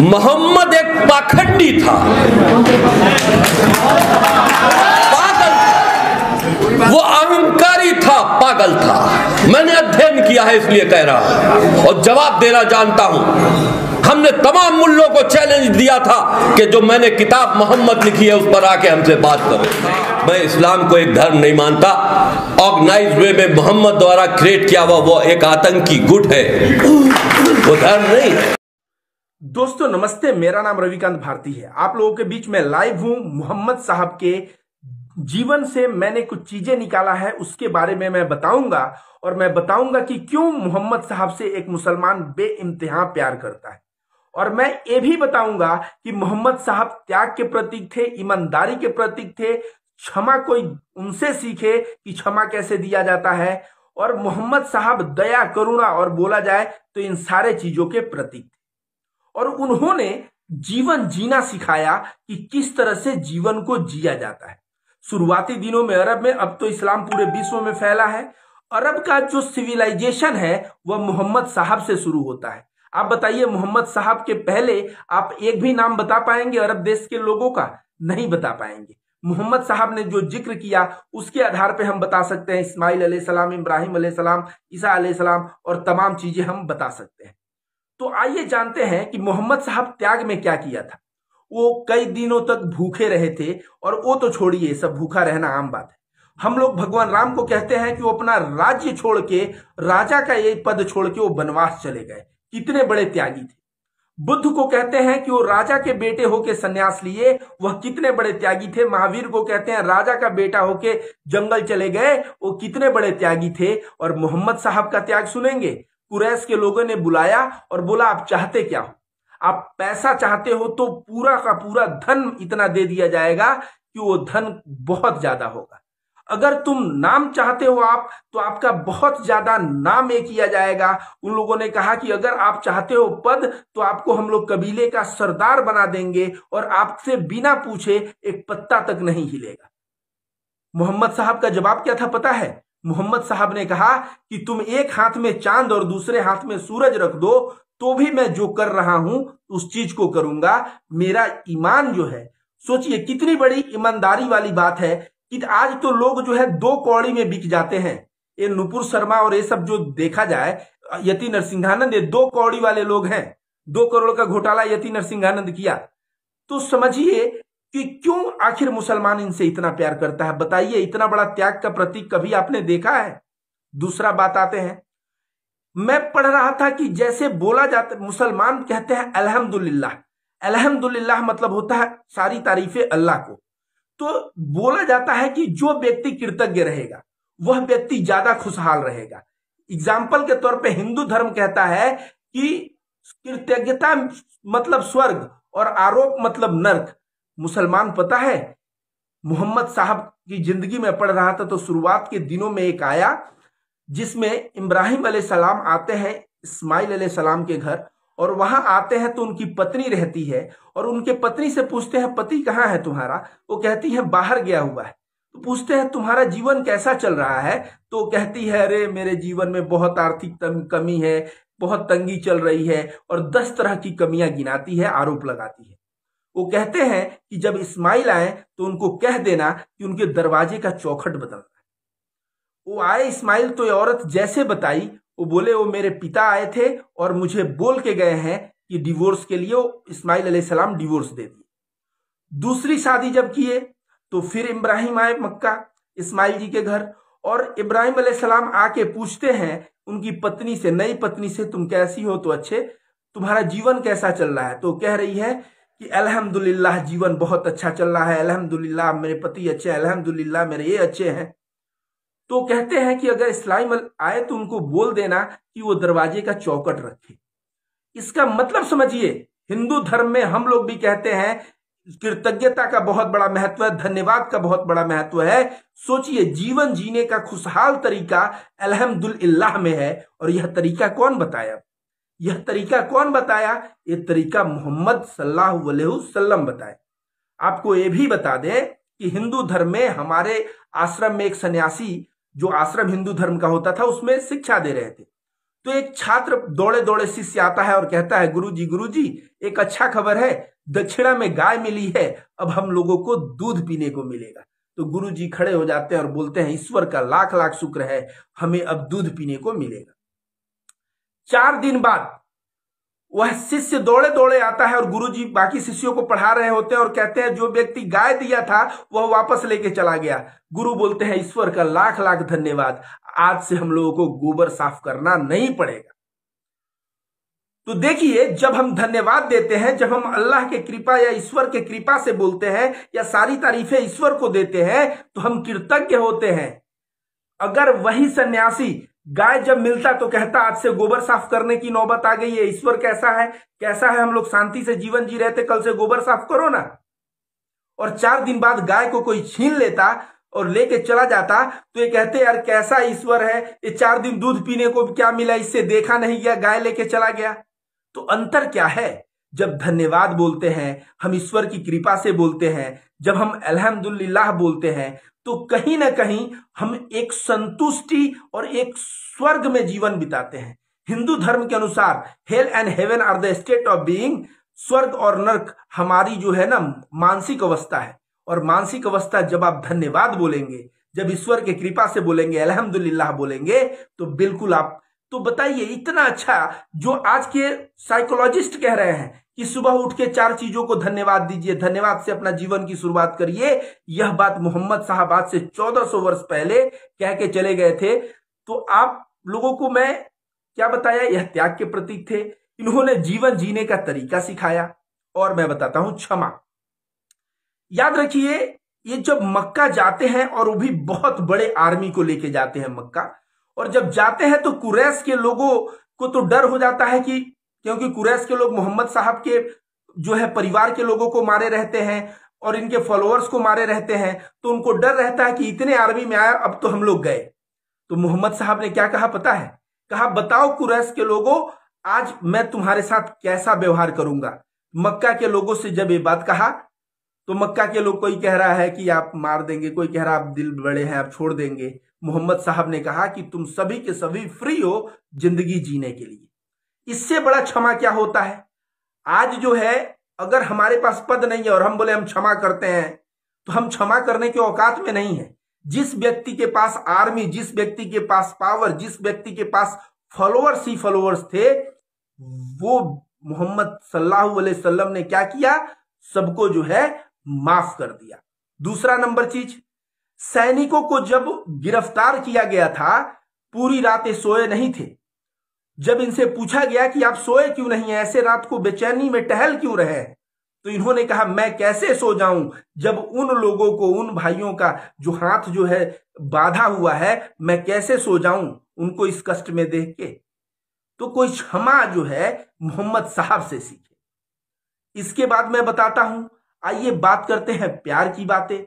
मोहम्मद एक पाखंडी था, पागल, वो अहंकारी था, पागल था। मैंने अध्ययन किया है इसलिए कह रहा हूं और जवाब देना जानता हूं। हमने तमाम मुल्लों को चैलेंज दिया था कि जो मैंने किताब मोहम्मद लिखी है उस पर आके हमसे बात करो। मैं इस्लाम को एक धर्म नहीं मानता। ऑर्गेनाइज वे में मोहम्मद द्वारा क्रिएट किया हुआ वो एक आतंकी गुट है, वो धर्म नहीं है। दोस्तों नमस्ते, मेरा नाम रविकांत भारती है। आप लोगों के बीच में लाइव हूं। मोहम्मद साहब के जीवन से मैंने कुछ चीजें निकाला है, उसके बारे में मैं बताऊंगा और मैं बताऊंगा कि क्यों मोहम्मद साहब से एक मुसलमान बेइंतहा प्यार करता है। और मैं ये भी बताऊंगा कि मोहम्मद साहब त्याग के प्रतीक थे, ईमानदारी के प्रतीक थे। क्षमा कोई उनसे सीखे कि क्षमा कैसे दिया जाता है। और मोहम्मद साहब दया, करुणा और बोला जाए तो इन सारे चीजों के प्रतीक थे। और उन्होंने जीवन जीना सिखाया कि किस तरह से जीवन को जिया जाता है। शुरुआती दिनों में अरब में, अब तो इस्लाम पूरे विश्व में फैला है। अरब का जो सिविलाइजेशन है वह मोहम्मद साहब से शुरू होता है। आप बताइए, मोहम्मद साहब के पहले आप एक भी नाम बता पाएंगे अरब देश के लोगों का? नहीं बता पाएंगे। मोहम्मद साहब ने जो जिक्र किया उसके आधार पे हम बता सकते हैं इस्माइल अलैहिस्सलाम, इब्राहिम अलैहिस्सलाम, ईसा अलैहिस्सलाम और तमाम चीजें हम बता सकते हैं। तो आइए जानते हैं कि मोहम्मद साहब त्याग में क्या किया था। वो कई दिनों तक भूखे रहे थे, और वो तो छोड़िए, सब भूखा रहना आम बात है। हम लोग भगवान राम को कहते हैं कि वो अपना राज्य छोड़ के, राजा का ये पद छोड़ के वो वनवास चले गए। कितने बड़े त्यागी थे। बुद्ध को कहते हैं कि वो राजा के बेटे होके सन्यास लिए, वह कितने बड़े त्यागी थे। महावीर को कहते हैं राजा का बेटा होके जंगल चले गए, वो कितने बड़े त्यागी थे। और मोहम्मद साहब का त्याग सुनेंगे। कुरैश के लोगों ने बुलाया और बोला, आप चाहते क्या हो? आप पैसा चाहते हो तो पूरा का पूरा धन इतना दे दिया जाएगा कि वो धन बहुत ज्यादा होगा। अगर तुम नाम चाहते हो आप, तो आपका बहुत ज्यादा नाम ये किया जाएगा। उन लोगों ने कहा कि अगर आप चाहते हो पद, तो आपको हम लोग कबीले का सरदार बना देंगे और आपसे बिना पूछे एक पत्ता तक नहीं हिलेगा। मोहम्मद साहब का जवाब क्या था पता है? मोहम्मद साहब ने कहा कि तुम एक हाथ में चांद और दूसरे हाथ में सूरज रख दो तो भी मैं जो कर रहा हूं उस चीज को करूंगा। मेरा ईमान जो है, सोचिए कितनी बड़ी ईमानदारी वाली बात है कि आज तो लोग जो है 2 कौड़ी में बिक जाते हैं। ये नुपुर शर्मा और ये सब जो देखा जाए, यति नरसिंहानंद, ये 2 कौड़ी वाले लोग हैं। 2 करोड़ का घोटाला यति नरसिंहानंद किया। तो समझिए कि क्यों आखिर मुसलमान इनसे इतना प्यार करता है। बताइए, इतना बड़ा त्याग का प्रतीक कभी आपने देखा है? दूसरा बात आते हैं, मैं पढ़ रहा था कि जैसे बोला जाता, मुसलमान कहते हैं अल्हम्दुलिल्लाह। अल्हम्दुलिल्लाह मतलब होता है सारी तारीफें अल्लाह को। तो बोला जाता है कि जो व्यक्ति कृतज्ञ रहेगा वह व्यक्ति ज्यादा खुशहाल रहेगा। एग्जाम्पल के तौर पे हिंदू धर्म कहता है कि कृतज्ञता मतलब स्वर्ग और आरोप मतलब नर्क। मुसलमान पता है, मोहम्मद साहब की जिंदगी में पढ़ रहा था तो शुरुआत के दिनों में एक आया जिसमें इब्राहिम अलैहिस्सलाम आते हैं इस्माइल अलैहिस्सलाम के घर, और वहां आते हैं तो उनकी पत्नी रहती है और उनके पत्नी से पूछते हैं, पति कहाँ है तुम्हारा? वो कहती है बाहर गया हुआ है। तो पूछते हैं तुम्हारा जीवन कैसा चल रहा है? तो कहती है, अरे मेरे जीवन में बहुत आर्थिक कमी है, बहुत तंगी चल रही है, और 10 तरह की कमियां गिनाती है, आरोप लगाती है। वो कहते हैं कि जब इस्माइल आए तो उनको कह देना कि उनके दरवाजे का चौखट बदलना है। वो आए इस्माइल, तो ये औरत जैसे बताई, वो बोले वो मेरे पिता आए थे और मुझे बोल के गए हैं कि डिवोर्स के लिए। इस्माइल अलैहिस्सलाम डिवोर्स दे दिए। दूसरी शादी जब किए तो फिर इब्राहिम आए मक्का इस्माइल जी के घर, और इब्राहिम अलैहिस्सलाम आके पूछते हैं उनकी पत्नी से, नई पत्नी से, तुम कैसी हो? तो अच्छे, तुम्हारा जीवन कैसा चल रहा है? तो कह रही है कि अल्हम्दुलिल्लाह जीवन बहुत अच्छा चल रहा है, अल्हम्दुलिल्लाह मेरे पति अच्छे हैं, अल्हम्दुलिल्लाह मेरे ये अच्छे हैं। तो कहते हैं कि अगर इस्लाम आए तो उनको बोल देना कि वो दरवाजे का चौखट रखे। इसका मतलब समझिए, हिंदू धर्म में हम लोग भी कहते हैं कृतज्ञता का बहुत बड़ा महत्व है, धन्यवाद का बहुत बड़ा महत्व है। सोचिए, जीवन जीने का खुशहाल तरीका अल्हम्दुलिल्लाह में है। और यह तरीका कौन बताया? यह तरीका कौन बताया? यह तरीका मोहम्मद सल्लल्लाहु अलैहि वसल्लम बताए। आपको यह भी बता दें कि हिंदू धर्म में हमारे आश्रम में एक सन्यासी, जो आश्रम हिंदू धर्म का होता था, उसमें शिक्षा दे रहे थे। तो एक छात्र दौड़े दौड़े शिष्य आता है और कहता है, गुरुजी एक अच्छा खबर है, दक्षिणा में गाय मिली है, अब हम लोगों को दूध पीने को मिलेगा। तो गुरुजी खड़े हो जाते हैं और बोलते हैं, ईश्वर का लाख लाख शुक्र है, हमें अब दूध पीने को मिलेगा। 4 दिन बाद वह शिष्य दौड़े दौड़े आता है और गुरुजी बाकी शिष्यों को पढ़ा रहे होते हैं और कहते हैं, जो व्यक्ति गाय दिया था वह वापस लेके चला गया। गुरु बोलते हैं, ईश्वर का लाख लाख धन्यवाद, आज से हम लोगों को गोबर साफ करना नहीं पड़ेगा। तो देखिए, जब हम धन्यवाद देते हैं, जब हम अल्लाह के कृपा या ईश्वर के कृपा से बोलते हैं या सारी तारीफें ईश्वर को देते हैं, तो हम कृतज्ञ होते हैं। अगर वही सन्यासी गाय जब मिलता तो कहता, आज से गोबर साफ करने की नौबत आ गई है, ईश्वर कैसा है, हम लोग शांति से जीवन जी रहे थे, कल से गोबर साफ करो ना। और 4 दिन बाद गाय को कोई छीन लेता और लेके चला जाता तो ये कहते, यार कैसा ईश्वर है, ये 4 दिन दूध पीने को क्या मिला, इससे देखा नहीं गया, गाय लेके चला गया। तो अंतर क्या है? जब धन्यवाद बोलते हैं, हम ईश्वर की कृपा से बोलते हैं, जब हम अल्हम्दुलिल्लाह बोलते हैं, तो कहीं ना कहीं हम एक संतुष्टि और एक स्वर्ग में जीवन बिताते हैं। हिंदू धर्म के अनुसार hell and heaven are the state of being, स्वर्ग और नरक हमारी जो है ना मानसिक अवस्था है। और मानसिक अवस्था जब आप धन्यवाद बोलेंगे, जब ईश्वर के कृपा से बोलेंगे, अल्हम्दुलिल्लाह बोलेंगे, तो बिल्कुल आप, तो बताइए इतना अच्छा, जो आज के साइकोलॉजिस्ट कह रहे हैं कि सुबह उठ के 4 चीजों को धन्यवाद दीजिए, धन्यवाद से अपना जीवन की शुरुआत करिए, यह बात मोहम्मद साहब आज से 1400 वर्ष पहले कह के चले गए थे। तो आप लोगों को मैं क्या बताया, यह त्याग के प्रतीक थे। इन्होंने जीवन जीने का तरीका सिखाया। और मैं बताता हूं क्षमा। याद रखिए, ये जब मक्का जाते हैं, और वो भी बहुत बड़े आर्मी को लेके जाते हैं मक्का, और जब जाते हैं तो कुरैश के लोगों को तो डर हो जाता है कि, क्योंकि कुरैश के लोग मोहम्मद साहब के जो है परिवार के लोगों को मारे रहते हैं और इनके फॉलोअर्स को मारे रहते हैं, तो उनको डर रहता है कि इतने आर्मी में आया, अब तो हम लोग गए। तो मोहम्मद साहब ने क्या कहा पता है? कहा, बताओ कुरैश के लोगों, आज मैं तुम्हारे साथ कैसा व्यवहार करूंगा। मक्का के लोगों से जब ये बात कहा तो मक्का के लोग, कोई कह रहा है कि आप मार देंगे, कोई कह रहा है आप दिल बड़े हैं, आप छोड़ देंगे। मोहम्मद साहब ने कहा कि तुम सभी के सभी फ्री हो जिंदगी जीने के लिए। इससे बड़ा क्षमा क्या होता है? आज जो है, अगर हमारे पास पद नहीं है और हम बोले हम क्षमा करते हैं, तो हम क्षमा करने के औकात में नहीं है। जिस व्यक्ति के पास आर्मी, जिस व्यक्ति के पास पावर, जिस व्यक्ति के पास फॉलोअर्स ही फॉलोअर्स थे, वो मोहम्मद सल्लल्लाहु अलैहि वसल्लम ने क्या किया? सबको जो है माफ कर दिया। दूसरा नंबर चीज, सैनिकों को जब गिरफ्तार किया गया था, पूरी रात ये सोए नहीं थे। जब इनसे पूछा गया कि आप सोए क्यों नहीं है, ऐसे रात को बेचैनी में टहल क्यों रहे, तो इन्होंने कहा, मैं कैसे सो जाऊं जब उन लोगों को, उन भाइयों का जो हाथ जो है बांधा हुआ है, मैं कैसे सो जाऊं उनको इस कष्ट में देख के। तो कोई क्षमा जो है मोहम्मद साहब से सीखे। इसके बाद मैं बताता हूं, आइए बात करते हैं प्यार की बातें।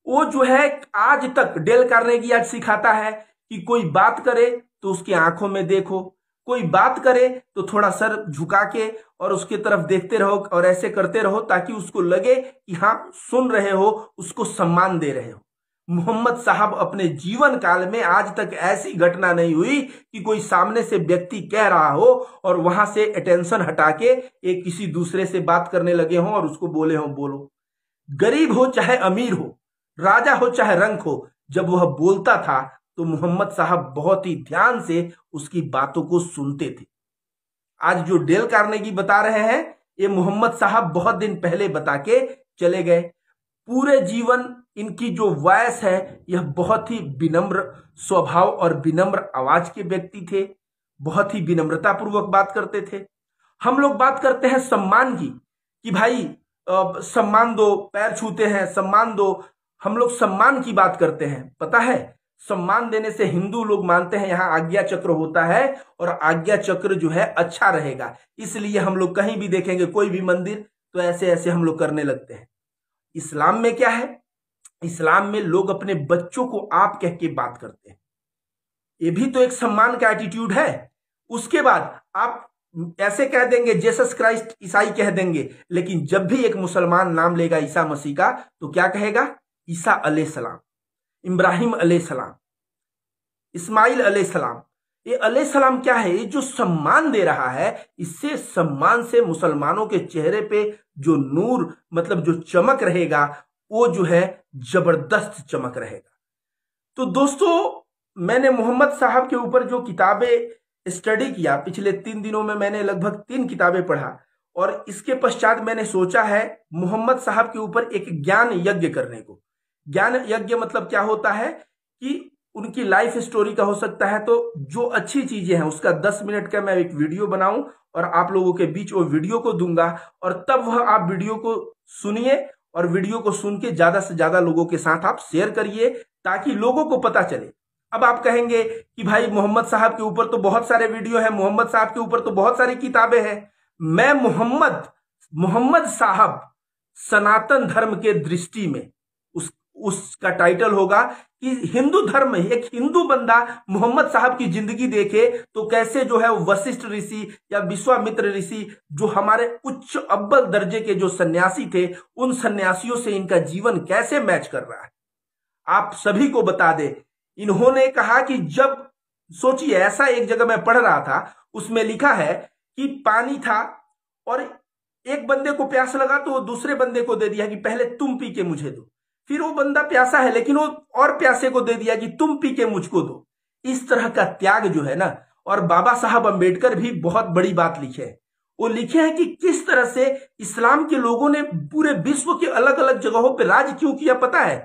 वो जो है आज तक डेल कार्नेगी आज सिखाता है कि कोई बात करे तो उसकी आंखों में देखो, कोई बात करे तो थोड़ा सर झुका के और उसके तरफ देखते रहो और ऐसे करते रहो ताकि उसको लगे कि हाँ सुन रहे हो, उसको सम्मान दे रहे हो। मोहम्मद साहब अपने जीवन काल में आज तक ऐसी घटना नहीं हुई कि कोई सामने से व्यक्ति कह रहा हो और वहां से अटेंशन हटा के एक किसी दूसरे से बात करने लगे हों और उसको बोले हों बोलो। गरीब हो चाहे अमीर हो, राजा हो चाहे रंक हो, जब वह बोलता था तो मोहम्मद साहब बहुत ही ध्यान से उसकी बातों को सुनते थे। आज जो डेल कार्नेगी बता रहे हैं, ये मोहम्मद साहब बहुत दिन पहले बता के चले गए। पूरे जीवन इनकी जो वॉइस है, यह बहुत ही विनम्र स्वभाव और विनम्र आवाज के व्यक्ति थे, बहुत ही विनम्रता पूर्वक बात करते थे। हम लोग बात करते हैं सम्मान की कि भाई सम्मान दो, पैर छूते हैं सम्मान दो, हम लोग सम्मान की बात करते हैं। पता है, सम्मान देने से हिंदू लोग मानते हैं यहाँ आज्ञा चक्र होता है और आज्ञा चक्र जो है अच्छा रहेगा, इसलिए हम लोग कहीं भी देखेंगे कोई भी मंदिर तो ऐसे ऐसे हम लोग करने लगते हैं। इस्लाम में क्या है? इस्लाम में लोग अपने बच्चों को आप कह के बात करते हैं, ये भी तो एक सम्मान का एटीट्यूड है। उसके बाद आप ऐसे कह देंगे जीसस क्राइस्ट, ईसाई कह देंगे, लेकिन जब भी एक मुसलमान नाम लेगा ईसा मसीह का तो क्या कहेगा? ईसा अलैहिस्सलाम, इब्राहिम अलैहिस्सलाम, इस्माइल अलैहिस्सलाम। ये अलैहिस्सलाम क्या है, ये जो सम्मान दे रहा है, इससे सम्मान से मुसलमानों के चेहरे पे जो नूर मतलब जो चमक रहेगा वो जो है जबरदस्त चमक रहेगा। तो दोस्तों, मैंने मोहम्मद साहब के ऊपर जो किताबें स्टडी किया, पिछले 3 दिनों में मैंने लगभग 3 किताबें पढ़ा, और इसके पश्चात मैंने सोचा है मोहम्मद साहब के ऊपर एक ज्ञान यज्ञ करने को। ज्ञान यज्ञ मतलब क्या होता है कि उनकी लाइफ स्टोरी का हो सकता है, तो जो अच्छी चीजें हैं उसका 10 मिनट का मैं एक वीडियो बनाऊं और आप लोगों के बीच वो वीडियो को दूंगा, और तब वह आप वीडियो को सुनिए और वीडियो को सुन के ज्यादा से ज्यादा लोगों के साथ आप शेयर करिए ताकि लोगों को पता चले। अब आप कहेंगे कि भाई मोहम्मद साहब के ऊपर तो बहुत सारे वीडियो हैं, मोहम्मद साहब के ऊपर तो बहुत सारी किताबें हैं। मैं मोहम्मद साहब सनातन धर्म के दृष्टि में उसका टाइटल होगा कि हिंदू धर्म में एक हिंदू बंदा मोहम्मद साहब की जिंदगी देखे तो कैसे जो है वशिष्ठ ऋषि या विश्वामित्र ऋषि जो हमारे उच्च अव्वल दर्जे के जो सन्यासी थे, उन सन्यासियों से इनका जीवन कैसे मैच कर रहा है। आप सभी को बता दे, इन्होंने कहा कि जब सोचिए, ऐसा एक जगह मैं पढ़ रहा था, उसमें लिखा है कि पानी था और एक बंदे को प्यास लगा तो वो दूसरे बंदे को दे दिया कि पहले तुम पी के मुझे दो। फिर वो बंदा प्यासा है लेकिन वो और प्यासे को दे दिया कि तुम पी के मुझको दो। इस तरह का त्याग जो है ना, और बाबा साहब अंबेडकर भी बहुत बड़ी बात लिखे हैं। वो लिखे हैं कि किस तरह से इस्लाम के लोगों ने पूरे विश्व के अलग अलग जगहों पर राज क्यों किया, पता है?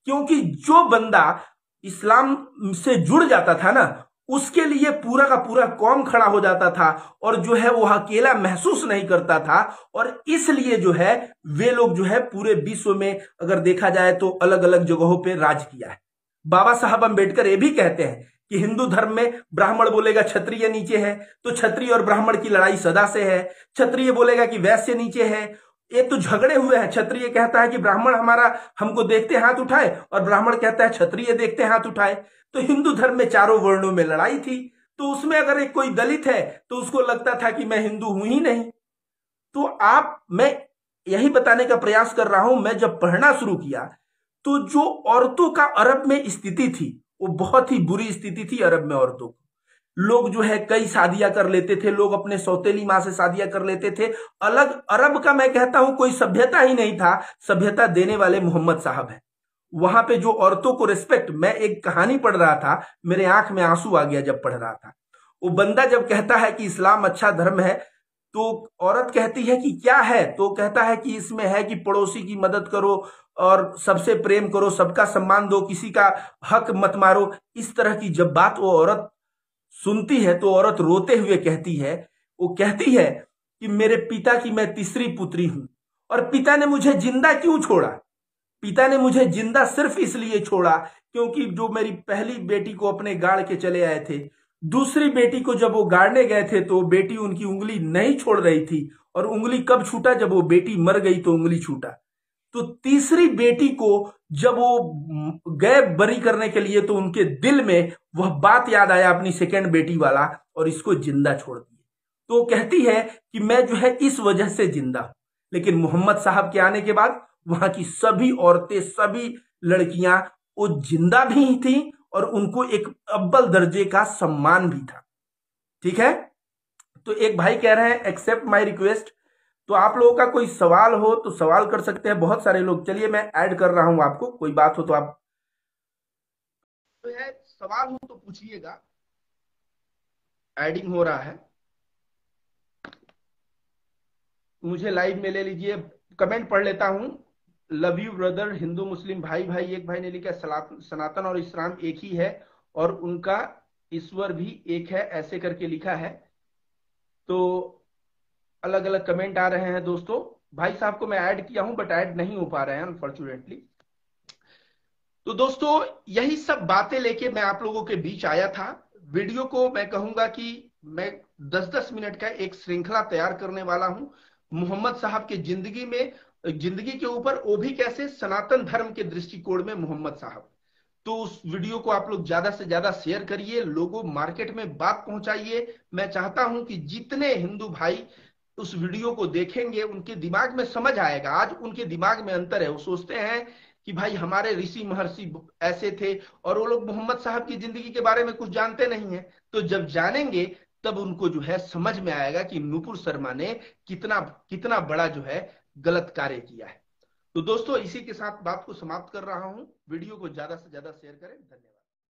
क्योंकि जो बंदा इस्लाम से जुड़ जाता था ना, उसके लिए पूरा का पूरा कौम खड़ा हो जाता था और जो है वो अकेला महसूस नहीं करता था, और इसलिए जो है वे लोग जो है पूरे विश्व में अगर देखा जाए तो अलग अलग जगहों पे राज किया है। बाबा साहब अंबेडकर ये भी कहते हैं कि हिंदू धर्म में ब्राह्मण बोलेगा क्षत्रिय नीचे है तो क्षत्रिय और ब्राह्मण की लड़ाई सदा से है, क्षत्रिय बोलेगा कि वैश्य नीचे है, ये तो झगड़े हुए हैं। क्षत्रिय कहता है कि ब्राह्मण हमारा हमको देखते हाथ उठाए, और ब्राह्मण कहता है क्षत्रिय देखते हाथ उठाए। तो हिंदू धर्म में चारों वर्णों में लड़ाई थी, तो उसमें अगर एक कोई दलित है तो उसको लगता था कि मैं हिंदू हूं ही नहीं। तो मैं यही बताने का प्रयास कर रहा हूं, मैं जब पढ़ना शुरू किया तो जो औरतों का अरब में स्थिति थी वो बहुत ही बुरी स्थिति थी। अरब में औरतों को लोग जो है कई शादियां कर लेते थे, लोग अपने सौतेली माँ से शादियां कर लेते थे। अलग अरब का मैं कहता हूं कोई सभ्यता ही नहीं था, सभ्यता देने वाले मोहम्मद साहब हैं। वहां पे जो औरतों को रिस्पेक्ट, मैं एक कहानी पढ़ रहा था, मेरे आंख में आंसू आ गया जब पढ़ रहा था। वो बंदा जब कहता है कि इस्लाम अच्छा धर्म है तो औरत कहती है कि क्या है, तो कहता है कि इसमें है कि पड़ोसी की मदद करो और सबसे प्रेम करो, सबका सम्मान दो, किसी का हक मत मारो। इस तरह की जब बात वो औरत सुनती है तो औरत रोते हुए कहती है, वो कहती है कि मेरे पिता की मैं तीसरी पुत्री हूं और पिता ने मुझे जिंदा क्यों छोड़ा? पिता ने मुझे जिंदा सिर्फ इसलिए छोड़ा क्योंकि जो मेरी पहली बेटी को अपने गाड़ के चले आए थे, दूसरी बेटी को जब वो गाड़ने गए थे तो बेटी उनकी उंगली नहीं छोड़ रही थी, और उंगली कब छूटा? जब वो बेटी मर गई तो उंगली छूटा। तो तीसरी बेटी को जब वो गए बरी करने के लिए तो उनके दिल में वह बात याद आया अपनी सेकेंड बेटी वाला, और इसको जिंदा छोड़ दिया। तो कहती है कि मैं जो है इस वजह से जिंदा हूं। लेकिन मोहम्मद साहब के आने के बाद वहां की सभी औरतें, सभी लड़कियां वो जिंदा भी थी और उनको एक अव्वल दर्जे का सम्मान भी था। ठीक है, तो एक भाई कह रहे हैं एक्सेप्ट माय रिक्वेस्ट। तो आप लोगों का कोई सवाल हो तो सवाल कर सकते हैं, बहुत सारे लोग। चलिए मैं ऐड कर रहा हूं आपको, कोई बात हो तो आप तो है सवाल हो तो पूछिएगा। एडिंग हो रहा है, मुझे लाइव में ले लीजिए। कमेंट पढ़ लेता हूं। लव यू ब्रदर, हिंदू मुस्लिम भाई भाई। एक भाई ने लिखा सनातन और इस्लाम एक ही है और उनका ईश्वर भी एक है, ऐसे करके लिखा है। तो अलग अलग कमेंट आ रहे हैं दोस्तों। भाई साहब को मैं ऐड किया हूं बट ऐड नहीं हो पा रहे हैं अनफॉर्चुनेटली। तो दोस्तों यही सब बातें लेके मैं आप लोगों के बीच आया था। वीडियो को मैं कहूंगा कि मैं 10-10 मिनट का एक श्रृंखला तैयार करने वाला हूं मोहम्मद साहब के जिंदगी के ऊपर, वो भी कैसे सनातन धर्म के दृष्टिकोण में मोहम्मद साहब। तो उस वीडियो को आप लोग ज्यादा से ज्यादा शेयर करिए, लोगों मार्केट में बात पहुंचाइए। मैं चाहता हूं कि जितने हिंदू भाई उस वीडियो को देखेंगे उनके दिमाग में समझ आएगा। आज उनके दिमाग में अंतर है, वो सोचते हैं कि भाई हमारे ऋषि महर्षि ऐसे थे और वो लोग मोहम्मद साहब की जिंदगी के बारे में कुछ जानते नहीं है। तो जब जानेंगे तब उनको जो है समझ में आएगा कि नुपुर शर्मा ने कितना कितना बड़ा जो है गलत कार्य किया है। तो दोस्तों इसी के साथ बात को समाप्त कर रहा हूं। वीडियो को ज्यादा से ज्यादा शेयर करें। धन्यवाद।